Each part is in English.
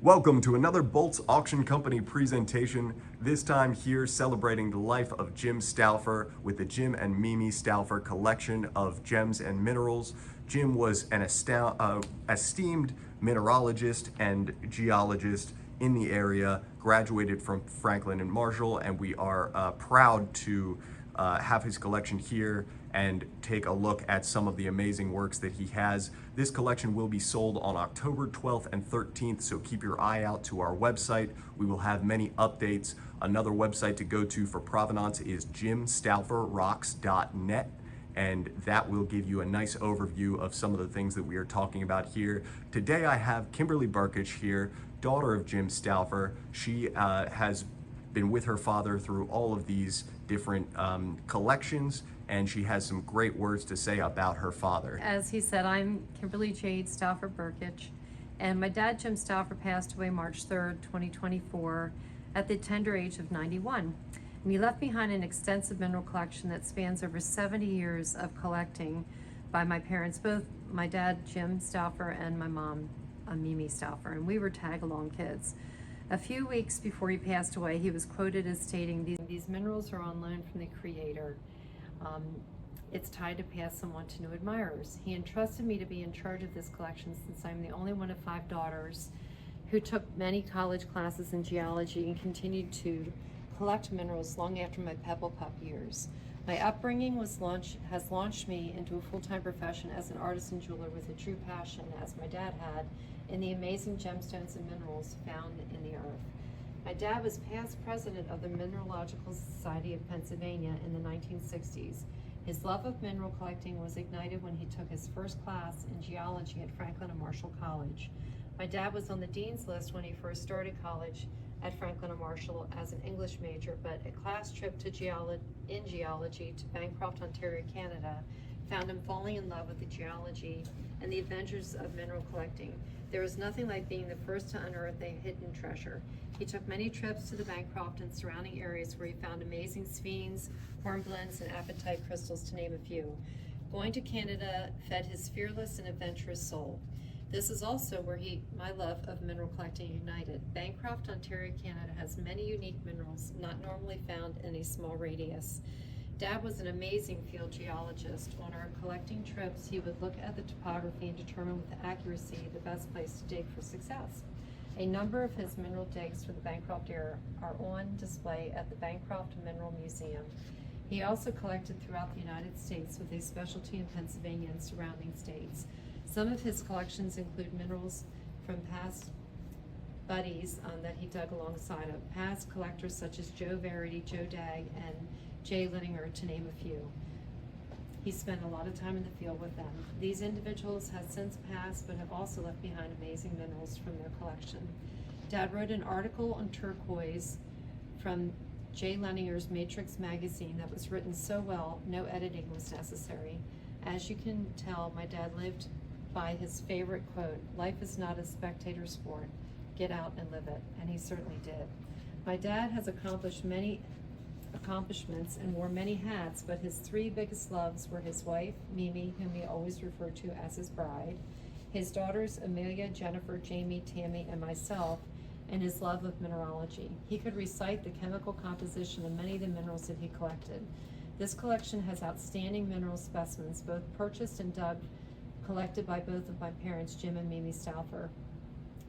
Welcome to another Bolts Auction Company presentation, this time here celebrating the life of Jim Stauffer with the Jim and Mimi Stauffer collection of gems and minerals. Jim was an esteemed mineralogist and geologist in the area, graduated from Franklin and Marshall, and we are proud to have his collection here and take a look at some of the amazing works that he has. This collection will be sold on October 12th and 13th, so keep your eye out to our website. We will have many updates. Another website to go to for Provenance is jimstaufferrocks.net, and that will give you a nice overview of some of the things that we are talking about here. Today I have Kimberly Burkich here, daughter of Jim Stauffer. She has been with her father through all of these different collections, and she has some great words to say about her father. As he said, I'm Kimberly Jade Stauffer Burkich, and my dad, Jim Stauffer, passed away March 3rd, 2024, at the tender age of 91. And he left behind an extensive mineral collection that spans over 70 years of collecting by my parents, both my dad, Jim Stauffer, and my mom, Mimi Stauffer, and we were tag-along kids. A few weeks before he passed away, he was quoted as stating, "These minerals are on loan from the Creator. It's time to pass them on to new admirers." He entrusted me to be in charge of this collection since I'm the only one of 5 daughters who took many college classes in geology and continued to collect minerals long after my Pebble Pup years. My upbringing has launched me into a full-time profession as an artisan jeweler with a true passion, as my dad had, in the amazing gemstones and minerals found in the earth. My dad was past president of the Mineralogical Society of Pennsylvania in the 1960s. His love of mineral collecting was ignited when he took his first class in geology at Franklin and Marshall College. My dad was on the dean's list when he first started college at Franklin and Marshall as an English major, but a class trip to geology to Bancroft, Ontario, Canada, found him falling in love with the geology and the adventures of mineral collecting. There is nothing like being the first to unearth a hidden treasure. He took many trips to the Bancroft and surrounding areas where he found amazing sphenes, hornblends, and apatite crystals, to name a few. Going to Canada fed his fearless and adventurous soul. This is also where my love of mineral collecting ignited. Bancroft, Ontario, Canada has many unique minerals not normally found in a small radius. Dad was an amazing field geologist. On our collecting trips, he would look at the topography and determine with accuracy the best place to dig for success. A number of his mineral digs for the Bancroft area are on display at the Bancroft Mineral Museum. He also collected throughout the United States with a specialty in Pennsylvania and surrounding states. Some of his collections include minerals from past buddies that he dug alongside of, past collectors such as Joe Verity, Joe Dagg, and Jay Littinger, to name a few. He spent a lot of time in the field with them. These individuals have since passed, but have also left behind amazing minerals from their collection. Dad wrote an article on turquoise from Jay Littinger's Matrix magazine that was written so well, no editing was necessary. As you can tell, my dad lived by his favorite quote, "Life is not a spectator sport. Get out and live it," and he certainly did. My dad has accomplished many accomplishments and wore many hats, but his 3 biggest loves were his wife, Mimi, whom he always referred to as his bride, his daughters, Amelia, Jennifer, Jamie, Tammy, and myself, and his love of mineralogy. He could recite the chemical composition of many of the minerals that he collected. This collection has outstanding mineral specimens, both purchased and collected by both of my parents, Jim and Mimi Stauffer.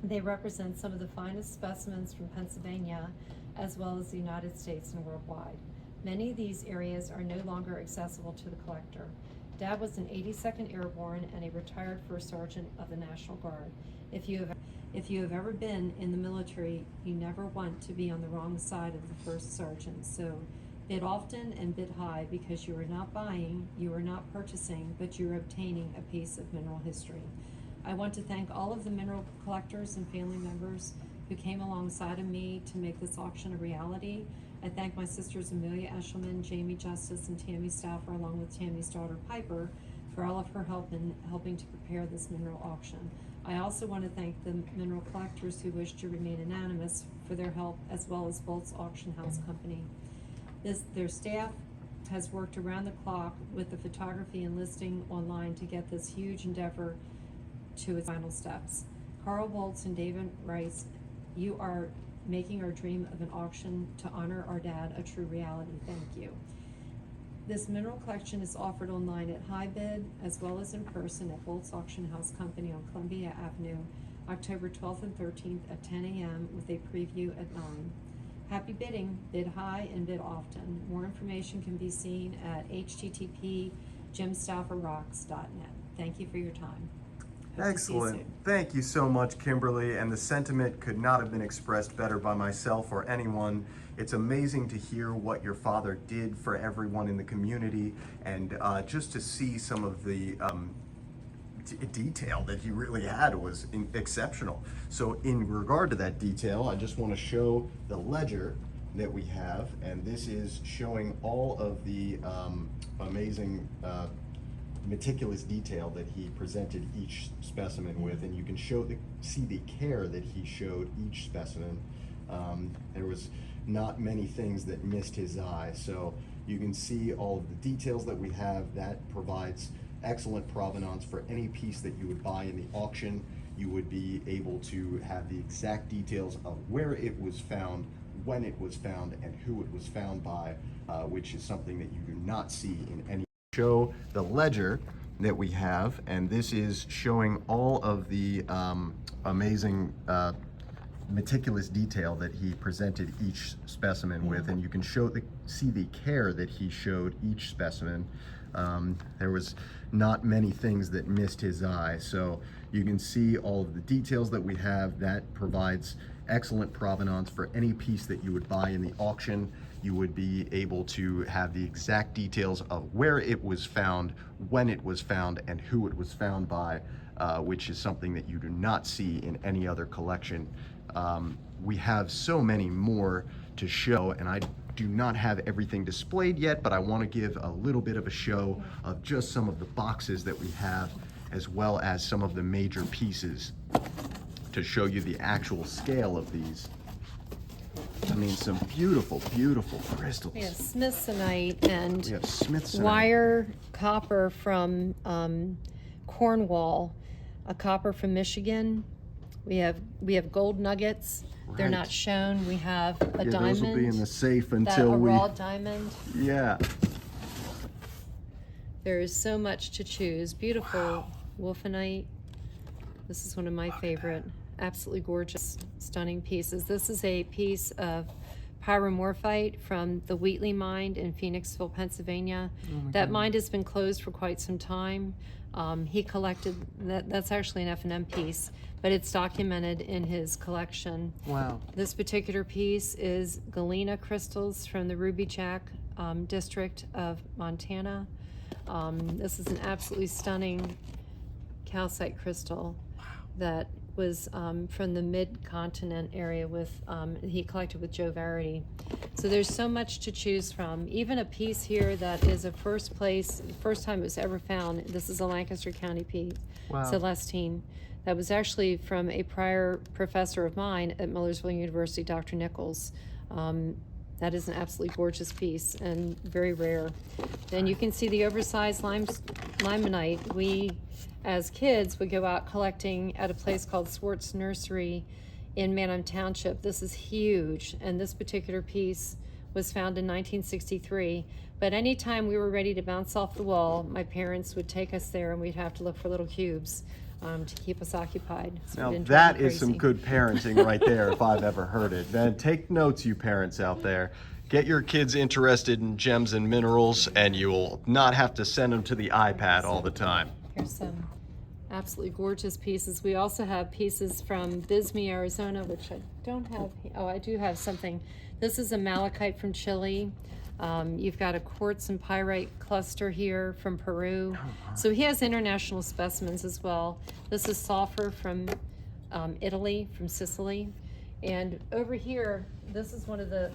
They represent some of the finest specimens from Pennsylvania, as well as the United States and worldwide. Many of these areas are no longer accessible to the collector. Dad was an 82nd Airborne and a retired First Sergeant of the National Guard. If you have ever been in the military, you never want to be on the wrong side of the First Sergeant. So bid often and bid high, because you are not buying, you are not purchasing, but you are obtaining a piece of mineral history. I want to thank all of the mineral collectors and family members who came alongside of me to make this auction a reality. I thank my sisters Amelia Eshelman, Jamie Justice, and Tammy Stauffer, along with Tammy's daughter Piper, for all of her help in helping to prepare this mineral auction. I also want to thank the mineral collectors who wish to remain anonymous for their help, as well as Bolts Auction House Company. Their staff has worked around the clock with the photography and listing online to get this huge endeavor to its final steps. Carl Bolts and David Rice You are making our dream of an auction to honor our dad a true reality. Thank you. This mineral collection is offered online at high bid as well as in person at Bolt's Auction House Company on Columbia Avenue, October 12th and 13th at 10 a.m. with a preview at 9. Happy bidding, bid high and bid often. More information can be seen at http://jimstaufferrocks.net. Thank you for your time. Hope to see you Excellent. soon. Thank you so much, Kimberly. And the sentiment could not have been expressed better by myself or anyone. It's amazing to hear what your father did for everyone in the community, and just to see some of the detail that he really had was exceptional. So in regard to that detail, I just want to show the ledger that we have, and this is showing all of the amazing meticulous detail that he presented each specimen with, and you can see the care that he showed each specimen. There was not many things that missed his eye, so you can see all of the details that we have. That provides excellent provenance for any piece that you would buy in the auction. You would be able to have the exact details of where it was found, when it was found, and who it was found by, which is something that you do not see in any. Show the ledger that we have, and this is showing all of the amazing meticulous detail that he presented each specimen with, and you can see the care that he showed each specimen. There was not many things that missed his eye, so you can see all of the details that we have. That provides excellent provenance for any piece that you would buy in the auction. You would be able to have the exact details of where it was found, when it was found, and who it was found by, which is something that you do not see in any other collection. We have so many more to show, and I do not have everything displayed yet, but I want to give a little bit of a show of just some of the boxes that we have, as well as some of the major pieces, to show you the actual scale of these. I mean, some beautiful, beautiful crystals. We have Smithsonite and We have Smithsonite. wire copper from Cornwall, a copper from Michigan. We have gold nuggets. They're Right. not shown. We have a Yeah, diamond. those will be in the safe a until raw diamond. Yeah. There is so much to choose. Beautiful wolfenite. This is one of my favorite. Absolutely gorgeous, stunning pieces. This is a piece of pyromorphite from the Wheatley mine in Phoenixville, Pennsylvania. That mine has been closed for quite some time. He collected that's actually an F&M piece, but it's documented in his collection. Wow. This particular piece is galena crystals from the Ruby Jack district of Montana. This is an absolutely stunning calcite crystal that was from the mid-continent area with, he collected with Joe Rarities. So there's so much to choose from. Even a piece here that is a first time it was ever found. This is a Lancaster County piece, Wow. Celestine. That was actually from a prior professor of mine at Millersville University, Dr. Nichols. That is an absolutely gorgeous piece and very rare. Then you can see the oversized limonite. We, as kids, would go out collecting at a place called Swartz Nursery in Manham Township. This is huge, and this particular piece was found in 1963. But anytime we were ready to bounce off the wall, my parents would take us there, and we'd have to look for little cubes to keep us occupied. So Now we didn't drive that them is some crazy. good parenting right there, if I've ever heard it. Then take notes, you parents out there. Get your kids interested in gems and minerals, and you'll not have to send them to the iPad all the time. Here's some absolutely gorgeous pieces. We also have pieces from Bisbee, Arizona, which I don't have. Oh, I do have something. This is a malachite from Chile. You've got a quartz and pyrite cluster here from Peru. So he has international specimens as well. This is Stauffer from Italy, from Sicily. And over here, this is one of the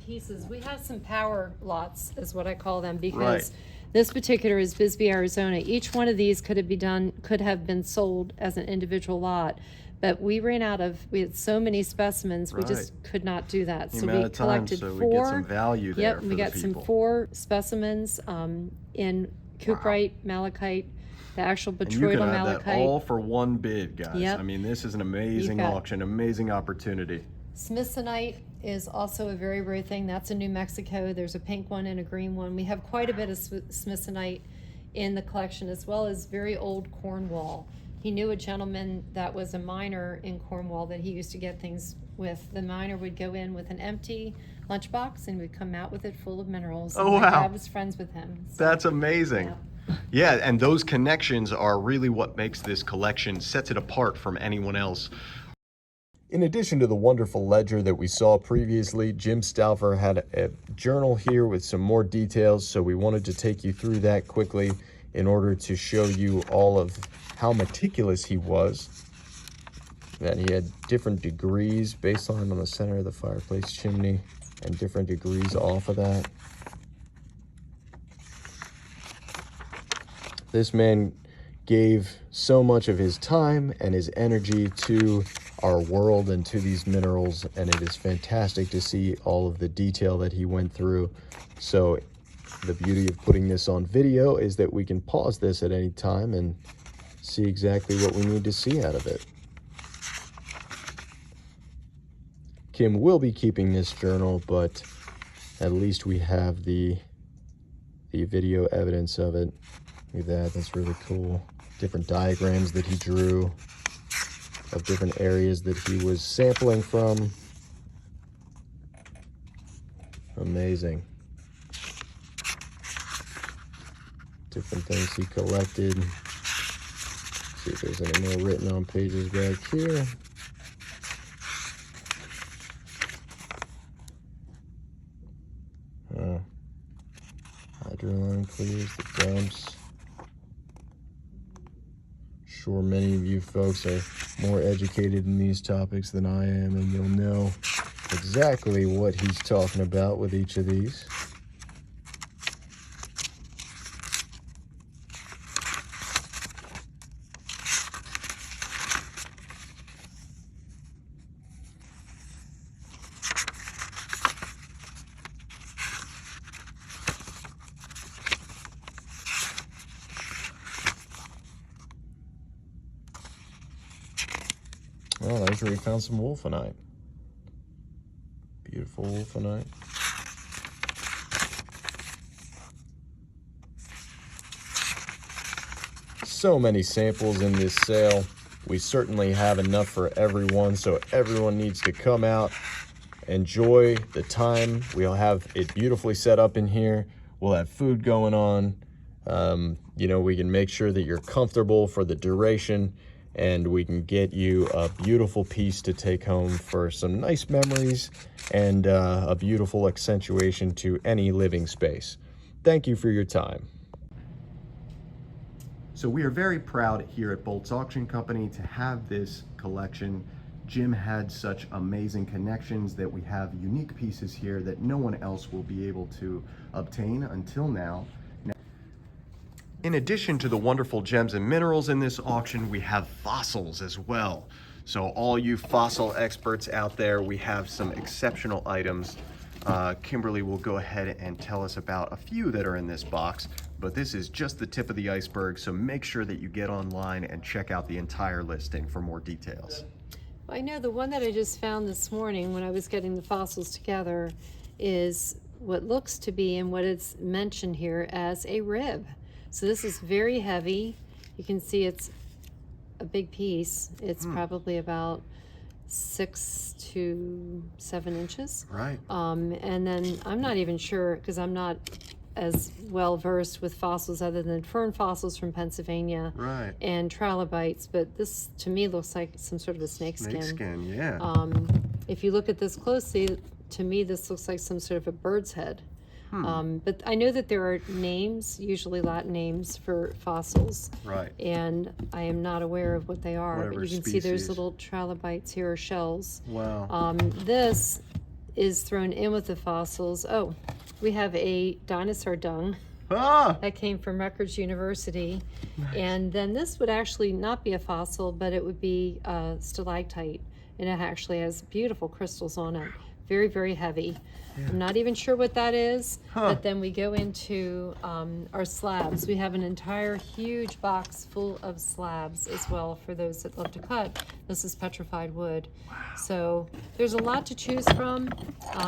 pieces. We have some power lots, is what I call them, because Right. this particular is Bisbee, Arizona. Each one of these could have been sold as an individual lot, but we had so many specimens, we just could not do that. The So amount we of time, collected so four. we get some value there Yep, for we the got some people. 4 specimens in cuprite, malachite, the actual And you can botryoidal have malachite. that all for one bid, guys. Yep. I mean, this is an amazing auction, amazing opportunity. Smithsonite is also a very rare thing. That's in New Mexico. There's a pink one and a green one. We have quite a bit of Smithsonite in the collection, as well as very old Cornwall. He knew a gentleman that was a miner in Cornwall that he used to get things with. The miner would go in with an empty lunchbox and would come out with it full of minerals. Oh, and wow. My dad was friends with him. So, That's amazing. yeah. Yeah, and those connections are really what makes this collection, sets it apart from anyone else. In addition to the wonderful ledger that we saw previously, Jim Stauffer had a journal here with some more details, so we wanted to take you through that quickly in order to show you all of how meticulous he was. That he had different degrees baseline on the center of the fireplace chimney and different degrees off of that. This man gave so much of his time and his energy to our world and to these minerals, and it is fantastic to see all of the detail that he went through. So the beauty of putting this on video is that we can pause this at any time and see exactly what we need to see out of it. Kim will be keeping this journal, but at least we have the video evidence of it. Look at that, that's really cool. Different diagrams that he drew of different areas that he was sampling from. Amazing. Different things he collected. See if there's any more written on pages back here. Hydroline clears the dumps. Sure, many of you folks are more educated in these topics than I am, and you'll know exactly what he's talking about with each of these. Oh, there's where we found some wolfenite. Beautiful wolfenite. So many samples in this sale. We certainly have enough for everyone, so everyone needs to come out, enjoy the time. We'll have it beautifully set up in here. We'll have food going on. You know, we can make sure that you're comfortable for the duration, and we can get you a beautiful piece to take home for some nice memories and a beautiful accentuation to any living space. Thank you for your time. So we are very proud here at Bolt's Auction Company to have this collection. Jim had such amazing connections that we have unique pieces here that no one else will be able to obtain until now. In addition to the wonderful gems and minerals in this auction, we have fossils as well. So all you fossil experts out there, we have some exceptional items. Kimberly will go ahead and tell us about a few that are in this box, but this is just the tip of the iceberg, so make sure that you get online and check out the entire listing for more details. I know the one that I just found this morning when I was getting the fossils together is what looks to be, and what it's mentioned here as, a rib. So this is very heavy. You can see it's a big piece. It's probably about 6 to 7 inches. Right. And then I'm not even sure, because I'm not as well versed with fossils other than fern fossils from Pennsylvania, Right. and trilobites, but this to me looks like some sort of a snake skin. Snake skin, yeah. If you look at this closely, to me this looks like some sort of a bird's head. But I know that there are names, usually Latin names, for fossils. Right. And I am not aware of what they are. Whatever but you can see there's species. little trilobites here, or shells. Wow. This is thrown in with the fossils. Oh, we have a dinosaur dung Ah! that came from Rutgers University. And then this would actually not be a fossil, but it would be a stalactite. And it actually has beautiful crystals on it. very, very heavy. I'm not even sure what that is, Huh. but then we go into our slabs. We have an entire huge box full of slabs as well for those that love to cut. This is petrified wood. So there's a lot to choose from.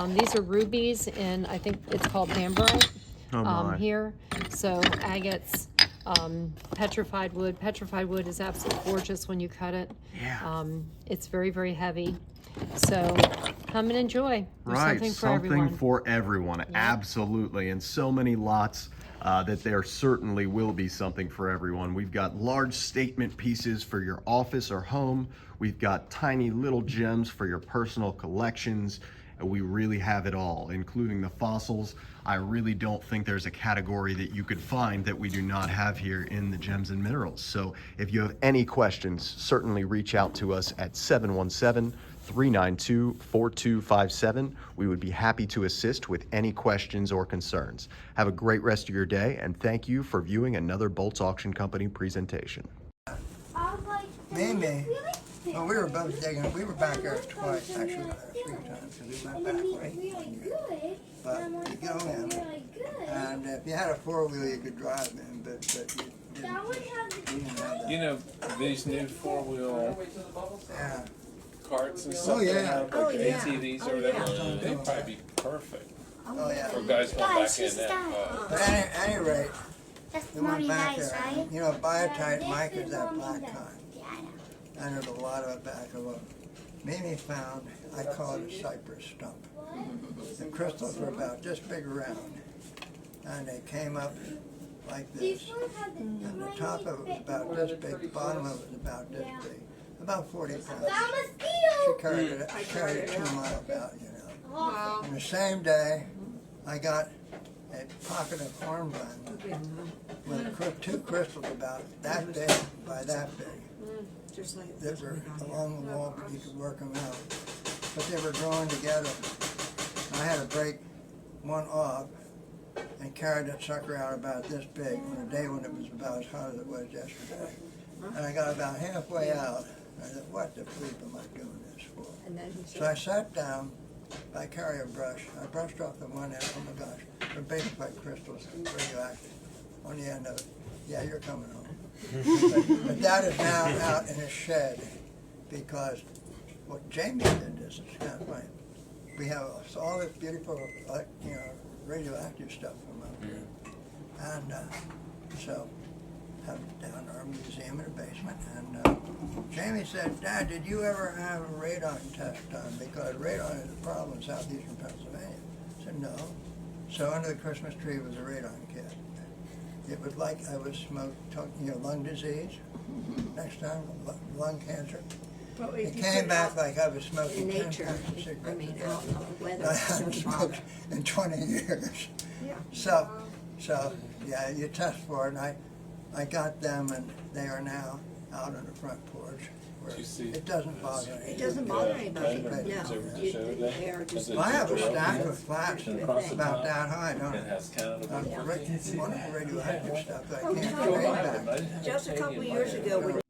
These are rubies, and I think it's called Hamburite Oh my. here. So agates, petrified wood. Petrified wood is absolutely gorgeous when you cut it. Yeah. It's very, very heavy. So come and enjoy. There's Right, something for everyone. for everyone. Absolutely, and so many lots that there certainly will be something for everyone. We've got large statement pieces for your office or home. We've got tiny little gems for your personal collections. We really have it all, including the fossils. I really don't think there's a category that you could find that we do not have here in the Gems and Minerals. So if you have any questions, certainly reach out to us at 717-392-4257. We would be happy to assist with any questions or concerns. Have a great rest of your day, and thank you for viewing another Bolts Auction Company presentation. Mimi, well, we were both digging. We were back there twice, actually, 3 times, because we went back way. But you go in, and if you had a 4-wheel, you could drive in, but you didn't have that. You know, these new 4-wheel Yeah. carts and stuff Oh, yeah. they have, like Oh, yeah. ATVs or whatever, they'd probably be perfect Oh, yeah. for guys going back in there. But at any rate, That's we went mommy back nice, there. right? You know, biotite mic is that black kind. Yeah, I know. And there's a lot of it back of it. Mimi found, I call it a cypress stump. The crystals were about this big around, and they came up like this. And the top of it was about this big, the bottom of it was about this big, about 40 pounds. She carried it 2 miles out, you know. Wow. And the same day, I got a pocket of hornblende with 2 crystals about that big by that big. That were along the wall, but you could work them out. But they were growing together. I had to break one off and carried that sucker out about this big on a day when it was about as hot as it was yesterday. And I got about halfway out. And I thought, what the bleep am I doing this for? So I sat down, I carry a brush. I brushed off the one end, oh my gosh, they're basically crystals, radioactive on the end of it. Yeah, you're coming home. But that is now out in a shed because what Jamie did is it's kind of funny. We have all this beautiful, radioactive stuff from up here, and so have it down in our museum in the basement. And Jamie said, "Dad, did you ever have a radon test done? Because radon is a problem in southeastern Pennsylvania." I said, "No." So under the Christmas tree was a radon kit. It was like I was lung disease. Next time, lung cancer. It came back like I was smoking 10 packs of cigarettes a day. I hadn't smoked in 20 years. So yeah, you test for it, and I got them, and they are now out on the front porch. Where You see- it doesn't bother me. It doesn't bother anybody, no. I have a stack of flats about that high, don't It I? has Canada. Wonderful radioactive stuff that I can't Go trade buy back. them. I didn't have Just a Canadian couple years money. ago, when